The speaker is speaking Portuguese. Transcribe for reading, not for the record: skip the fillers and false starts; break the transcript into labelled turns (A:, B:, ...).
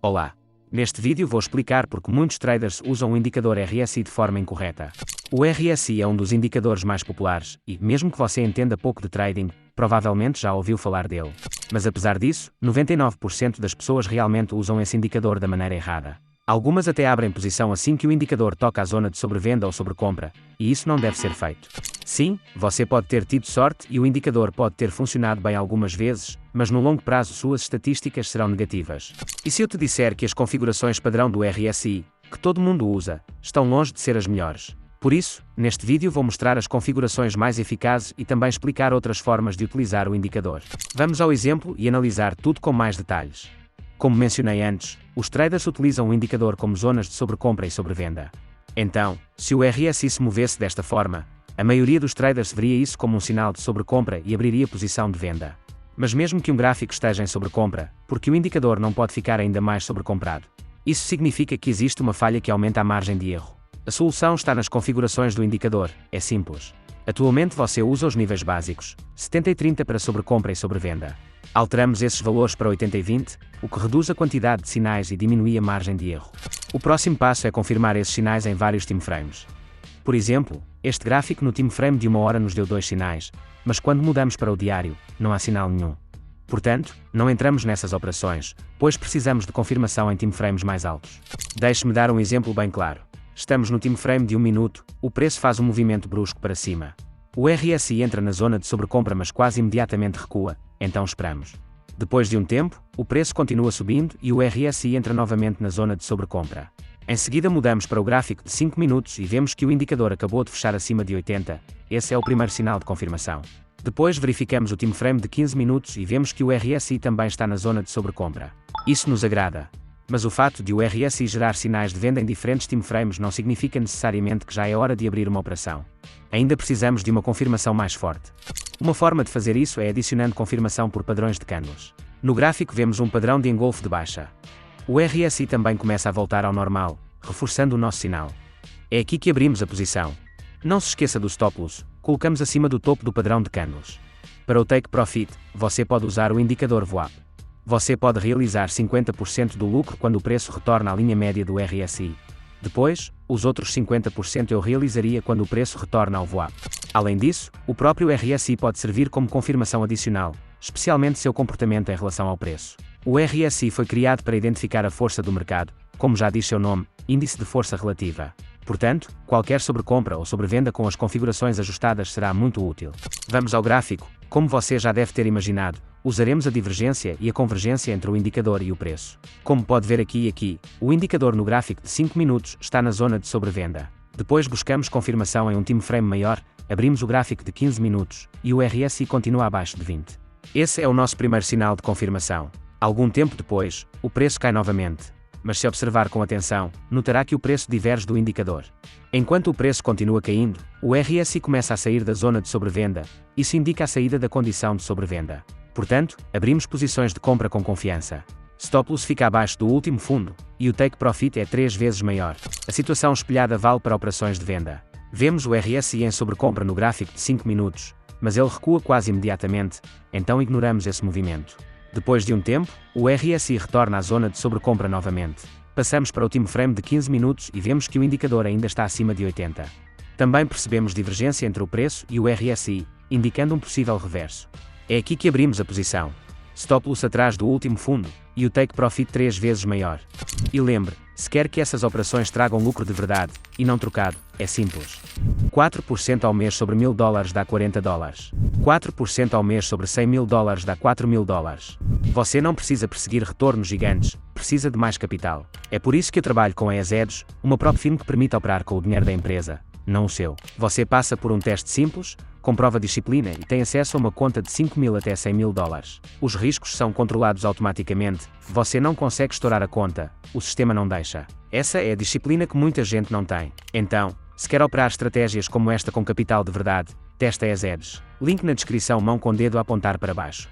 A: Olá! Neste vídeo vou explicar porque muitos traders usam o indicador RSI de forma incorreta. O RSI é um dos indicadores mais populares e, mesmo que você entenda pouco de trading, provavelmente já ouviu falar dele. Mas apesar disso, 99% das pessoas realmente usam esse indicador da maneira errada. Algumas até abrem posição assim que o indicador toca a zona de sobrevenda ou sobrecompra, e isso não deve ser feito. Sim, você pode ter tido sorte e o indicador pode ter funcionado bem algumas vezes, mas no longo prazo suas estatísticas serão negativas. E se eu te disser que as configurações padrão do RSI, que todo mundo usa, estão longe de ser as melhores? Por isso, neste vídeo vou mostrar as configurações mais eficazes e também explicar outras formas de utilizar o indicador. Vamos ao exemplo e analisar tudo com mais detalhes. Como mencionei antes, os traders utilizam o indicador como zonas de sobrecompra e sobrevenda. Então, se o RSI se movesse desta forma, a maioria dos traders veria isso como um sinal de sobrecompra e abriria posição de venda. Mas mesmo que um gráfico esteja em sobrecompra, porque o indicador não pode ficar ainda mais sobrecomprado, isso significa que existe uma falha que aumenta a margem de erro. A solução está nas configurações do indicador, é simples. Atualmente você usa os níveis básicos, 70 e 30 para sobrecompra e sobrevenda. Alteramos esses valores para 80 e 20, o que reduz a quantidade de sinais e diminui a margem de erro. O próximo passo é confirmar esses sinais em vários timeframes. Por exemplo, este gráfico no timeframe de 1 hora nos deu 2 sinais, mas quando mudamos para o diário, não há sinal nenhum. Portanto, não entramos nessas operações, pois precisamos de confirmação em timeframes mais altos. Deixe-me dar um exemplo bem claro. Estamos no timeframe de 1 minuto, o preço faz um movimento brusco para cima. O RSI entra na zona de sobrecompra mas quase imediatamente recua, então esperamos. Depois de um tempo, o preço continua subindo e o RSI entra novamente na zona de sobrecompra. Em seguida mudamos para o gráfico de 5 minutos e vemos que o indicador acabou de fechar acima de 80, esse é o primeiro sinal de confirmação. Depois verificamos o timeframe de 15 minutos e vemos que o RSI também está na zona de sobrecompra. Isso nos agrada. Mas o fato de o RSI gerar sinais de venda em diferentes timeframes não significa necessariamente que já é hora de abrir uma operação. Ainda precisamos de uma confirmação mais forte. Uma forma de fazer isso é adicionando confirmação por padrões de candles. No gráfico vemos um padrão de engolfo de baixa. O RSI também começa a voltar ao normal, reforçando o nosso sinal. É aqui que abrimos a posição. Não se esqueça do stop loss, colocamos acima do topo do padrão de candles. Para o take profit, você pode usar o indicador VWAP. Você pode realizar 50% do lucro quando o preço retorna à linha média do RSI. Depois, os outros 50% eu realizaria quando o preço retorna ao VWAP. Além disso, o próprio RSI pode servir como confirmação adicional, especialmente seu comportamento em relação ao preço. O RSI foi criado para identificar a força do mercado, como já diz seu nome, índice de força relativa. Portanto, qualquer sobrecompra ou sobrevenda com as configurações ajustadas será muito útil. Vamos ao gráfico. Como você já deve ter imaginado, usaremos a divergência e a convergência entre o indicador e o preço. Como pode ver aqui, o indicador no gráfico de 5 minutos está na zona de sobrevenda. Depois buscamos confirmação em um timeframe maior, abrimos o gráfico de 15 minutos, e o RSI continua abaixo de 20. Esse é o nosso primeiro sinal de confirmação. Algum tempo depois, o preço cai novamente. Mas se observar com atenção, notará que o preço diverge do indicador. Enquanto o preço continua caindo, o RSI começa a sair da zona de sobrevenda, isso indica a saída da condição de sobrevenda. Portanto, abrimos posições de compra com confiança. Stop loss fica abaixo do último fundo, e o take profit é 3 vezes maior. A situação espelhada vale para operações de venda. Vemos o RSI em sobrecompra no gráfico de 5 minutos, mas ele recua quase imediatamente, então ignoramos esse movimento. Depois de um tempo, o RSI retorna à zona de sobrecompra novamente. Passamos para o timeframe de 15 minutos e vemos que o indicador ainda está acima de 80. Também percebemos divergência entre o preço e o RSI, indicando um possível reverso. É aqui que abrimos a posição. Stop loss atrás do último fundo, e o take profit 3 vezes maior. E lembre, se quer que essas operações tragam lucro de verdade, e não trocado, é simples. 4% ao mês sobre $1000 dá $40. 4% ao mês sobre $100.000 dá $4.000. Você não precisa perseguir retornos gigantes, precisa de mais capital. É por isso que eu trabalho com a EZEDS, uma prop firm que permite operar com o dinheiro da empresa, não o seu. Você passa por um teste simples, comprova disciplina e tem acesso a uma conta de $5.000 até $100.000. Os riscos são controlados automaticamente, você não consegue estourar a conta, o sistema não deixa. Essa é a disciplina que muita gente não tem. Então, se quer operar estratégias como esta com capital de verdade, testa a EZEDS. Link na descrição, mão com dedo a apontar para baixo.